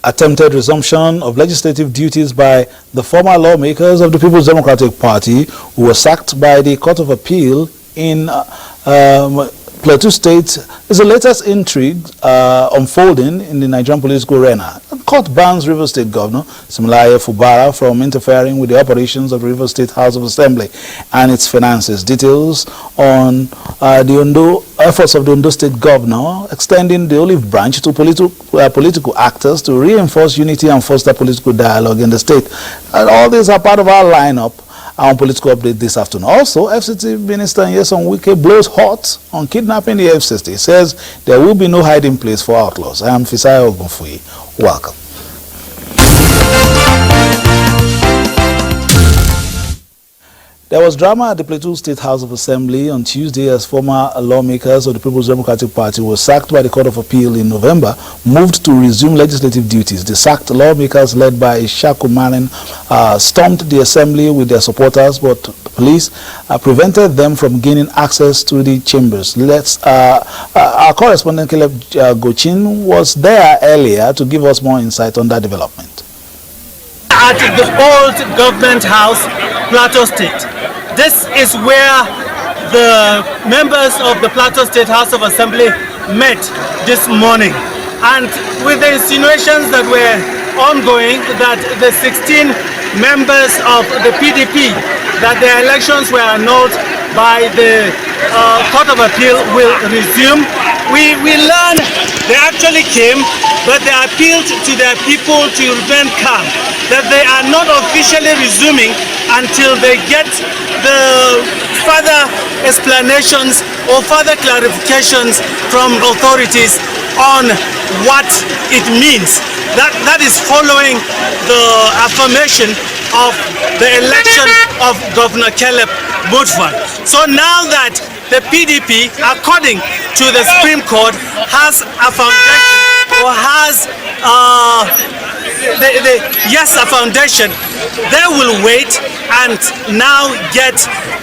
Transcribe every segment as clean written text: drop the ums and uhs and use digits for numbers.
attempted resumption of legislative duties by the former lawmakers of the People's Democratic Party who were sacked by the Court of Appeal in Plateau State is the latest intrigue unfolding in the Nigerian political arena. The court bans River State Governor Siminalayi Fubara from interfering with the operations of the River State House of Assembly and its finances. Details on the efforts of the Ondo State Governor extending the olive branch to political actors to reinforce unity and foster political dialogue in the state. And all these are part of our lineup. Our political update this afternoon. Also, FCT Minister Nyesom Wike blows hot on kidnapping the FCT. He says there will be no hiding place for outlaws. I am Fisayo Ogunfuyi. Welcome. There was drama at the Plateau State House of Assembly on Tuesday as former lawmakers of the People's Democratic Party were sacked by the Court of Appeal in November, moved to resume legislative duties. The sacked lawmakers led by Ishaku Marin stormed the assembly with their supporters, but police prevented them from gaining access to the chambers. Our correspondent Caleb Gochin was there earlier to give us more insight on that development. At the old government house, Plateau State. This is where the members of the Plateau State House of Assembly met this morning. And with the insinuations that were ongoing that the 16 members of the PDP, that their elections were annulled by the Court of Appeal will resume. We learned they actually came, but they appealed to their people to remain calm, that they are not officially resuming until they get the further explanations or further clarifications from authorities on what it means. That is following the affirmation of the election of Governor Caleb Mutfwang. So now that the PDP, according to the Supreme Court, has a foundation or has a foundation, they will wait and now get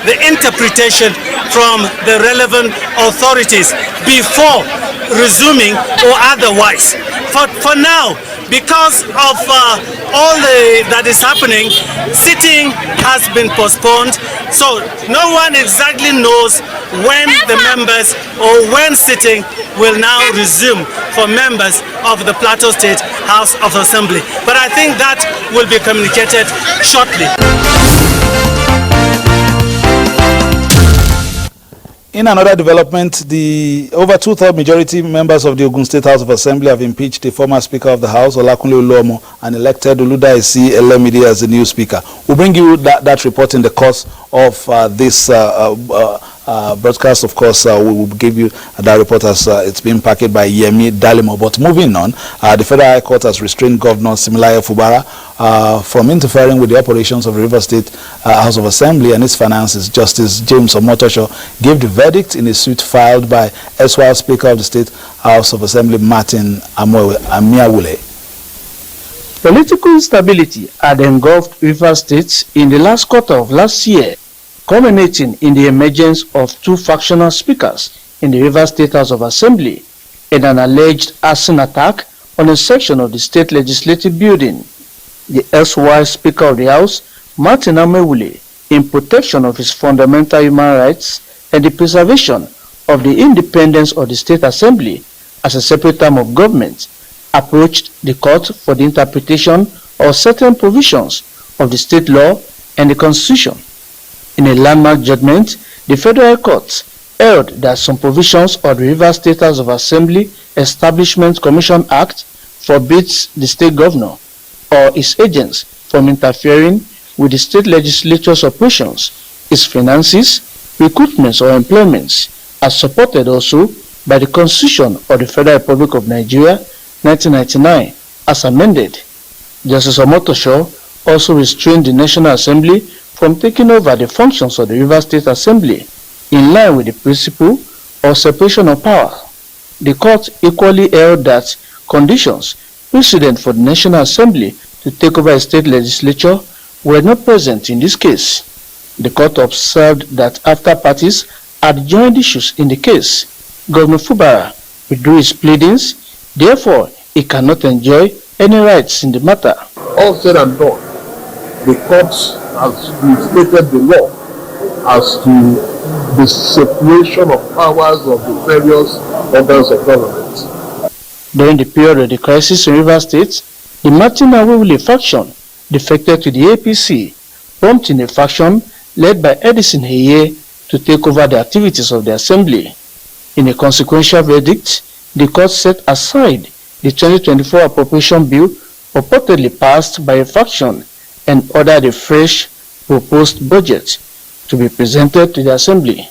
the interpretation from the relevant authorities before resuming or otherwise. For now, because of all that is happening, sitting has been postponed, so no one exactly knows when the members or when sitting will now resume for members of the Plateau State House of Assembly. But I think that will be communicated shortly. In another development, the over two-thirds majority members of the Ogun State House of Assembly have impeached the former Speaker of the House, Olakunle Oluomo, and elected Oludaisi Elemide as the new Speaker. We'll bring you that report in the course of this broadcast. Of course, we will give you that report as it's been packaged by Yemi Dalimo. But moving on, the Federal High Court has restrained Governor Siminalayi Fubara from interfering with the operations of the River State House of Assembly and its finances. Justice James Omotosho gave the verdict in a suit filed by erstwhile Speaker of the State House of Assembly Martin Amiawule. Political instability had engulfed River State in the last quarter of last year, culminating in the emergence of two factional speakers in the River State House of Assembly in an alleged arson attack on a section of the state legislative building. The erstwhile Speaker of the House, Martin Amiawule, in protection of his fundamental human rights and the preservation of the independence of the State Assembly as a separate arm of government, approached the court for the interpretation of certain provisions of the state law and the Constitution. In a landmark judgment, the Federal Court held that some provisions of the River State House of Assembly Establishment Commission Act forbids the state governor or his agents from interfering with the state legislature's operations, its finances, recruitments or employments, as supported also by the Constitution of the Federal Republic of Nigeria, 1999, as amended. Justice Omotosho also restrained the National Assembly from taking over the functions of the River State Assembly in line with the principle of separation of power. The court equally held that conditions precedent for the National Assembly to take over a state legislature were not present in this case. The court observed that after parties had joined issues in the case, Governor Fubara withdrew his pleadings. Therefore, he cannot enjoy any rights in the matter. All said and done, the courts has restated the law as to the separation of powers of the various organs of government. During the period of the crisis in Rivers State, the Martin Awewule faction defected to the APC, prompting a faction led by Edison Heye to take over the activities of the assembly. In a consequential verdict, the court set aside the 2024 appropriation bill purportedly passed by a faction and ordered a fresh proposed budget to be presented to the assembly.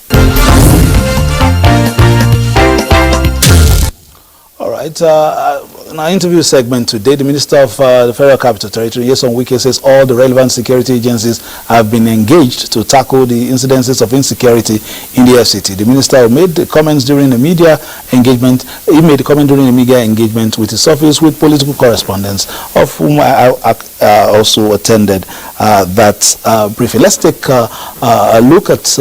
All right. In our interview segment today, the Minister of the Federal Capital Territory, Nyesom Wike, says all the relevant security agencies have been engaged to tackle the incidences of insecurity in the FCT. The Minister made the comments during the media engagement. He made the comment during the media engagement with his office with political correspondents, of whom I also attended that briefing. Let's take a look at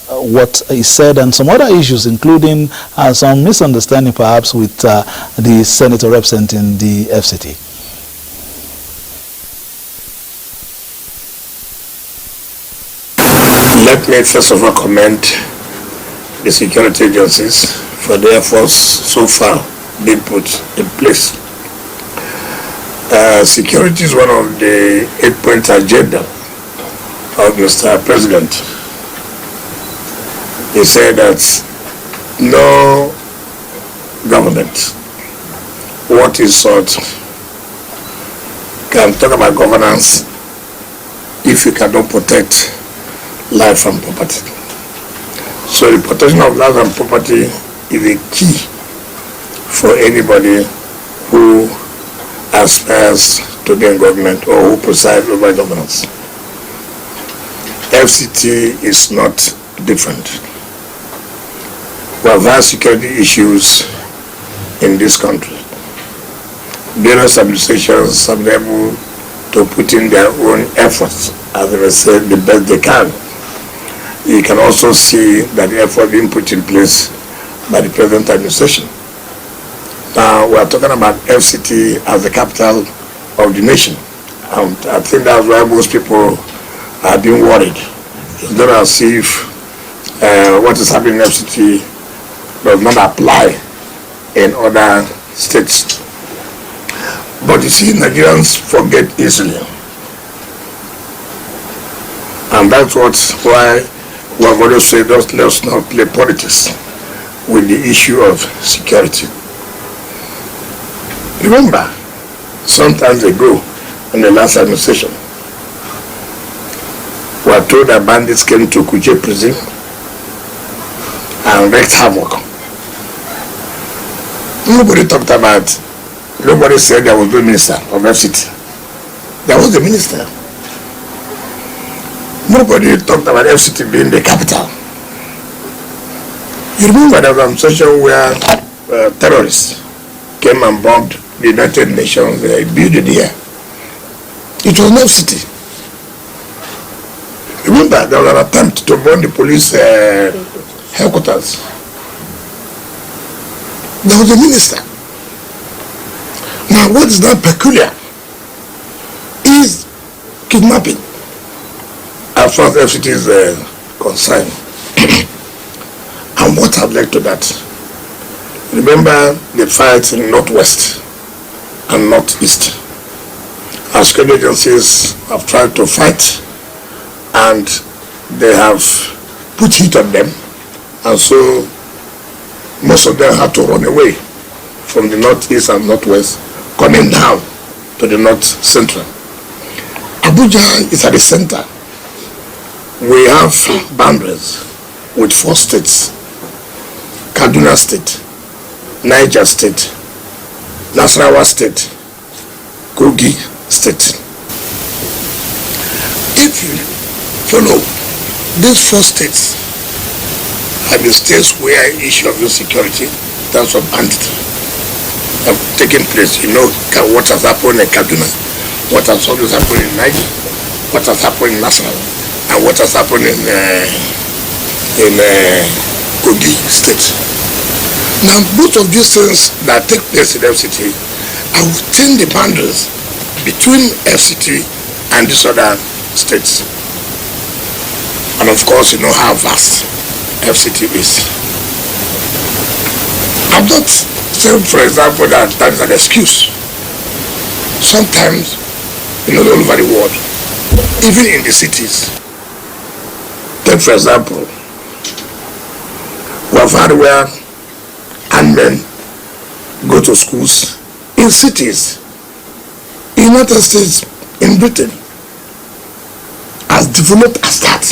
what he said and some other issues, including some misunderstanding perhaps with the senator representing the FCT. Let me first of all commend the security agencies for the efforts so far being put in place. Security is one of the 8-point agenda of Mr. President. He said that no government, what is sought, can talk about governance if you cannot protect life and property. So the protection of life and property is a key for anybody who aspires to be in government or who presides over governance. FCT is not different. We have had security issues in this country. Various administrations have been able to put in their own efforts, as they say, the best they can. You can also see that the effort being put in place by the present administration. Now we are talking about FCT as the capital of the nation. And I think that's why most people are being worried. It's not as if what is happening in FCT does not apply in other states. But you see, Nigerians forget easily. And that's why we have always said, let's not play politics with the issue of security. Remember, some time ago, in the last administration, we were told that bandits came to Kuje prison and wreaked havoc. Nobody talked about, nobody said there was no minister of FCT. There was the minister. Nobody talked about FCT being the capital. You remember there was a session where terrorists came and bombed the United Nations building here. It was no FCT. Remember there was an attempt to bomb the police headquarters. There was a minister. Now what is that peculiar is kidnapping, as far as FCT is concerned. And what had led to that? Remember the fight in Northwest and Northeast. Our security agencies have tried to fight and they have put heat on them, and so most of them had to run away from the Northeast and Northwest, coming down to the North Central. Abuja is at the center. We have boundaries with 4 states: Kaduna State, Niger State, Nasarawa State, Kogi State. If you follow, these 4 states have been states where issue of insecurity, in terms of banditry, have taken place. You know what has happened in Kaduna, what has always happened in Niger, what has happened in Nasarawa, and what has happened in Kogi State. Now, both of these things that take place in FCT I will change the boundaries between FCT and these other states. And of course, you know how vast FCT is. I'm not saying, for example, that is an excuse. Sometimes, all over the world, even in the cities, take for example, we have had where men go to schools in cities, in United States, in Britain, as developed as that.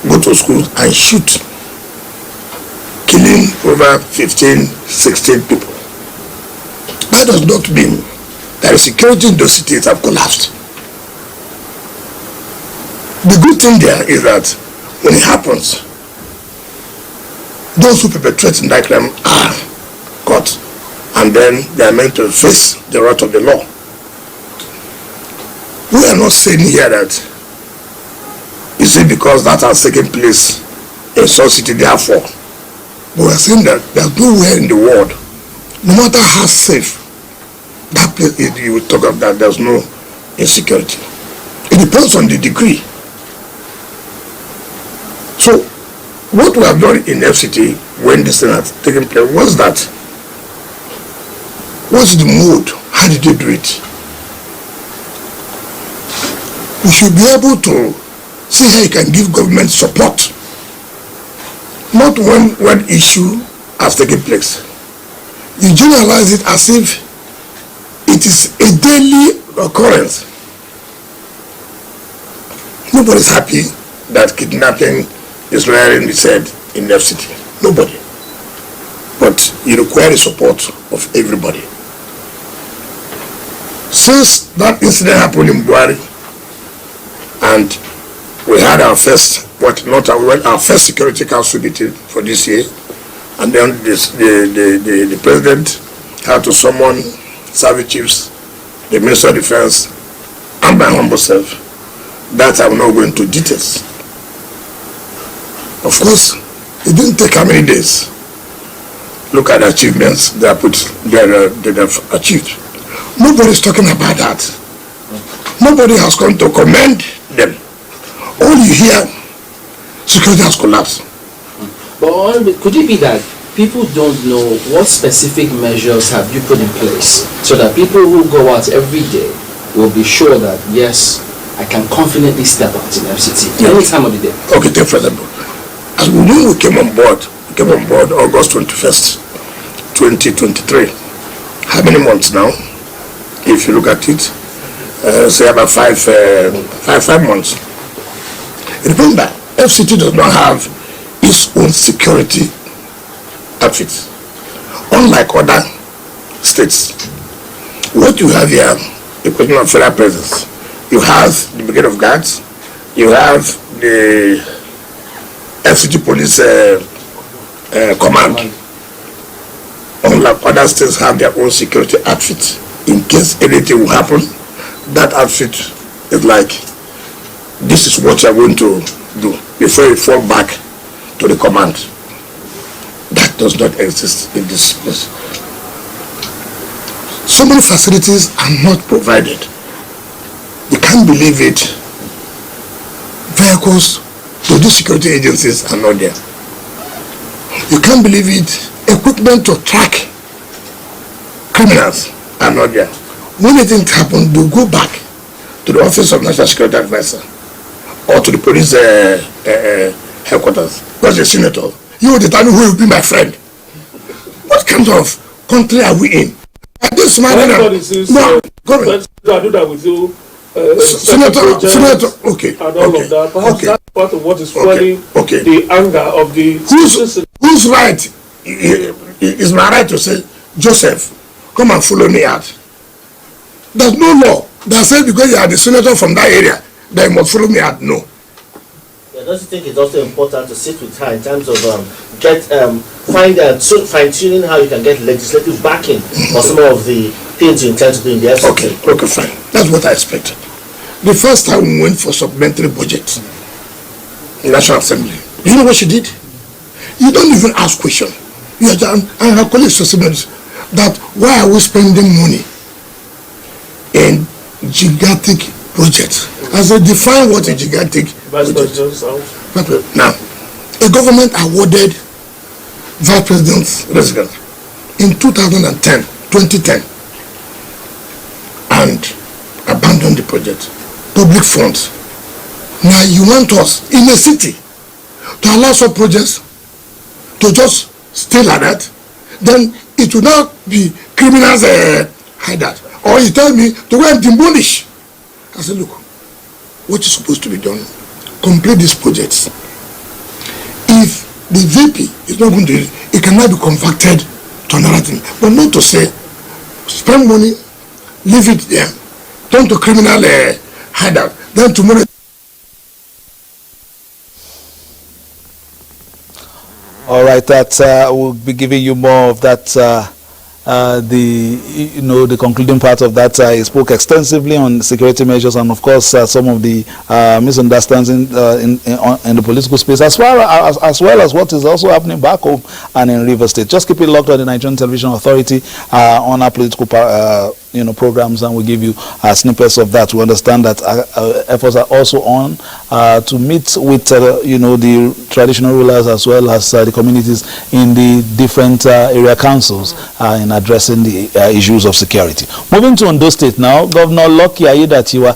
Go to school and shoot, killing over 15, 16 people. That does not mean that the security in those cities have collapsed. The good thing there is that when it happens, those who perpetrate that crime are caught, and then they are meant to face the wrath of the law. We are not saying here that, you see, because that has taken place in some city, therefore. But we are saying that there's nowhere in the world, no matter how safe that place is, you will talk of that, there's no insecurity. It depends on the degree. So, what we have done in FCT when this thing has taken place was that, what's the mood? How did you do it? We should be able to see how you can give government support. Not when one issue has taken place. You generalize it as if it is a daily occurrence. Nobody's happy that kidnapping is rarely said in FCT. Nobody. But you require the support of everybody. Since that incident happened in Buhari, and we had our first security council meeting for this year, and then the president had to summon service chiefs, the Minister of Defense, and my humble self. That I will not go into details. Of course, it didn't take how many days. Look at the achievements they have achieved. Nobody's talking about that. Nobody has come to commend them. All you hear, security has collapsed. But could it be that people don't know what specific measures have you put in place so that people who go out every day will be sure that, yes, I can confidently step out in FCT any time of the day? Okay, take for example. As we knew we came on board August 21st, 2023. How many months now? If you look at it, say about five months. Remember, FCT does not have its own security outfits, unlike other states. What you have here, a question of federal presence. You have the Brigade of Guards, you have the FCT Police Command. Unlike other states have their own security outfits. In case anything will happen, that outfit is like, this is what you are going to do before you fall back to the command. That does not exist in this place. So many facilities are not provided. You can't believe it. Vehicles to these security agencies are not there. You can't believe it. Equipment to track criminals are not there. When anything happens, they go back to the Office of National Security Advisor or to the police headquarters. Because the senator, you will determine who will be my friend. What kind of country are we in? This man, no, go ahead. I do that with you. Senator, okay. And all of that. Perhaps that's part of what is fueling the anger of the citizens. Who's right? It's my right to say, Joseph, come and follow me out. There's no law that says because you are the senator from that area that you must follow me out. No. Yeah, don't you think it's also important to sit with her in terms of fine-tuning how you can get legislative backing for some of the things you intend to do in the FCT? Okay, fine. That's what I expected. The first time we went for supplementary budget in National Assembly, you know what she did? You don't even ask questions. You are done, and her colleagues, that why are we spending money in gigantic projects? As I define what a gigantic project. Now, a government awarded vice president's residence in 2010 and abandoned the project. Public funds. Now you want us in a city to allow some projects to just stay like that, then it will not be criminals hide that. Or you tell me to go and demolish. I said, look, what is supposed to be done? Complete these projects. If the VP is not going to use it, it cannot be converted to another thing. But not to say, spend money, leave it there, turn to criminal hideout, then tomorrow. All right, that we'll be giving you more of that. The concluding part of that. He spoke extensively on security measures and, of course, some of the misunderstandings in the political space, as well as what is also happening back home and in Rivers State. Just keep it locked on the Nigerian Television Authority on our political programs, and we'll give you snippets of that. We understand that efforts are also on to meet with the traditional rulers as well as the communities in the different area councils in addressing the issues of security. Moving to Ondo State now, Governor Lucky Aiyedatiwa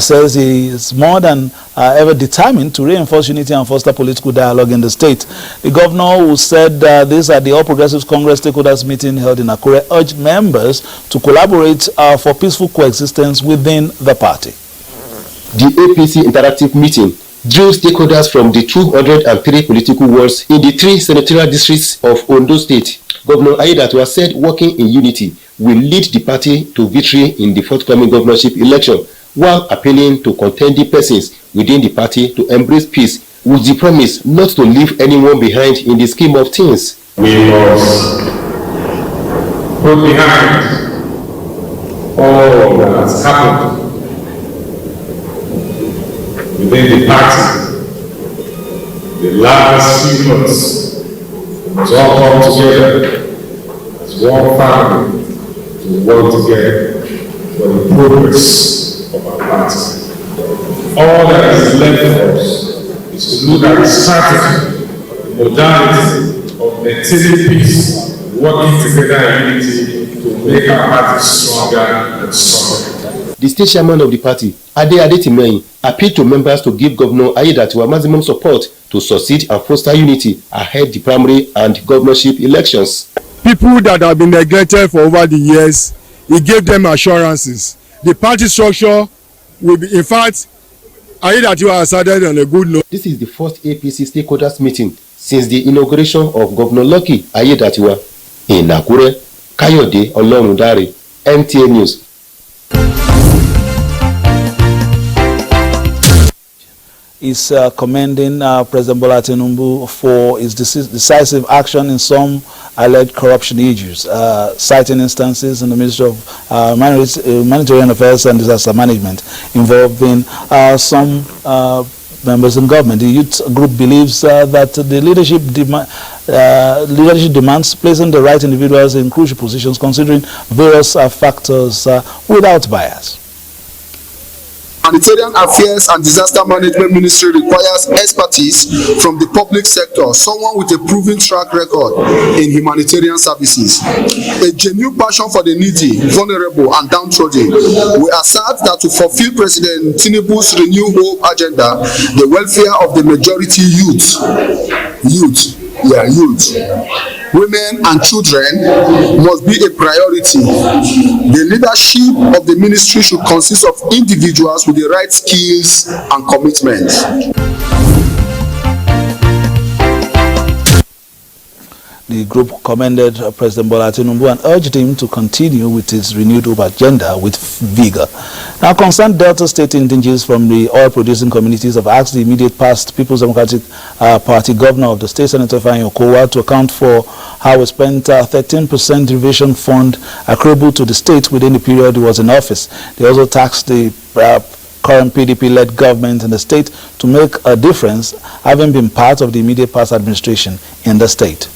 says he is more than ever determined to reinforce unity and foster political dialogue in the state. The governor, who said this at the All Progressives Congress stakeholders meeting held in Akure, urged members to collaborate for peaceful coexistence within the party. The APC interactive meeting drew stakeholders from the 203 political wards in the 3 senatorial districts of Ondo State. Governor Aiyedatiwa said working in unity will lead the party to victory in the forthcoming governorship election, while appealing to contending persons within the party to embrace peace with the promise not to leave anyone behind in the scheme of things. We must put behind all that has happened within the party, the last few months, to all come together as one family to work together for the progress of our party. All that is left for us is to look at the strategy, the modality of maintaining peace, working together in unity to make our party stronger and stronger. The state chairman of the party, Ade Adetimehin, appealed to members to give Governor Aiyedatiwa maximum support to succeed and foster unity ahead the primary and governorship elections. People that have been neglected for over the years, he gave them assurances. The party structure will be, in fact, Aiyedatiwa has started on a good note. This is the first APC stakeholders meeting since the inauguration of Governor Lucky Aiyedatiwa in Akure. Kayode Olorundare, NTA News. Is commending President Bola Tinubu for his decisive action in some alleged corruption issues, citing instances in the Ministry of Humanitarian Affairs and Disaster Management involving some members in government. The youth group believes that the leadership demands placing the right individuals in crucial positions, considering various factors without bias. Humanitarian Affairs and Disaster Management Ministry requires expertise from the public sector, someone with a proven track record in humanitarian services, a genuine passion for the needy, vulnerable, and downtrodden. We assert that to fulfill President Tinubu's Renew Hope agenda, the welfare of the majority youth, women and children must be a priority. The leadership of the ministry should consist of individuals with the right skills and commitment. The group commended President Bola Tinubu and urged him to continue with his renewed hope agenda with vigor. Now, concerned Delta State indigenes from the oil-producing communities have asked the immediate past People's Democratic Party governor of the state, Senator Ifeanyi Okowa, to account for how he spent 13% derivation fund accruable to the state within the period he was in office. They also taxed the current PDP-led government in the state to make a difference, having been part of the immediate past administration in the state.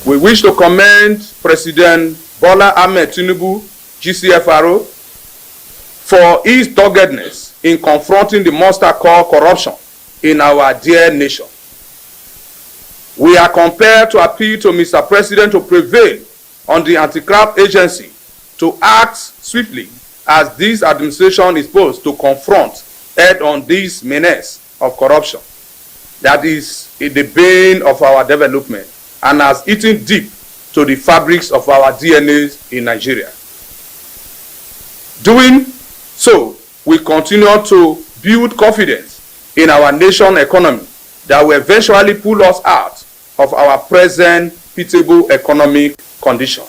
We wish to commend President Bola Ahmed Tinubu, GCFRO, for his doggedness in confronting the monster called corruption in our dear nation. We are compelled to appeal to Mr. President to prevail on the anti-graft agency to act swiftly, as this administration is supposed to confront head-on this menace of corruption that is in the bane of our development and has eaten deep to the fabrics of our DNAs in Nigeria. Doing so, we continue to build confidence in our nation economy that will eventually pull us out of our present pitiable economic condition.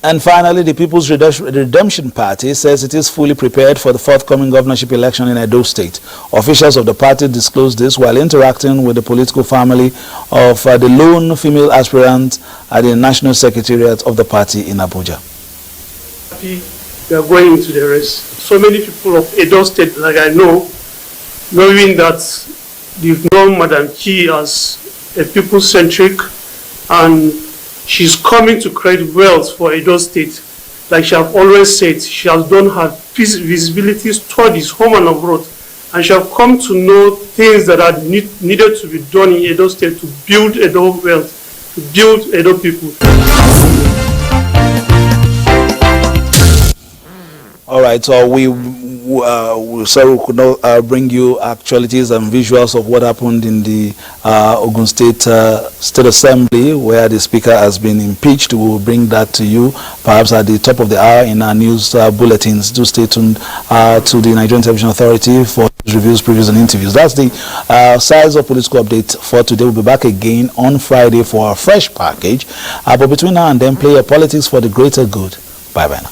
And finally, the People's Redemption Party says it is fully prepared for the forthcoming governorship election in Edo State. Officials of the party disclosed this while interacting with the political family of the lone female aspirant at the National Secretariat of the party in Abuja. We are going into the race. So many people of Edo State, like I know, knowing that they've known Madam Chi as a people-centric, and she's coming to create wealth for Edo State. Like she has always said, she has done her visibility studies home and abroad, and she has come to know things that are needed to be done in Edo State to build Edo wealth, to build Edo people. All right, so we could not bring you actualities and visuals of what happened in the Ogun State State Assembly, where the Speaker has been impeached. We will bring that to you perhaps at the top of the hour in our news bulletins. Do stay tuned to the Nigerian Television Authority for reviews, previews, and interviews. That's the size of political update for today. We'll be back again on Friday for a fresh package. But between now and then, play your politics for the greater good. Bye-bye now.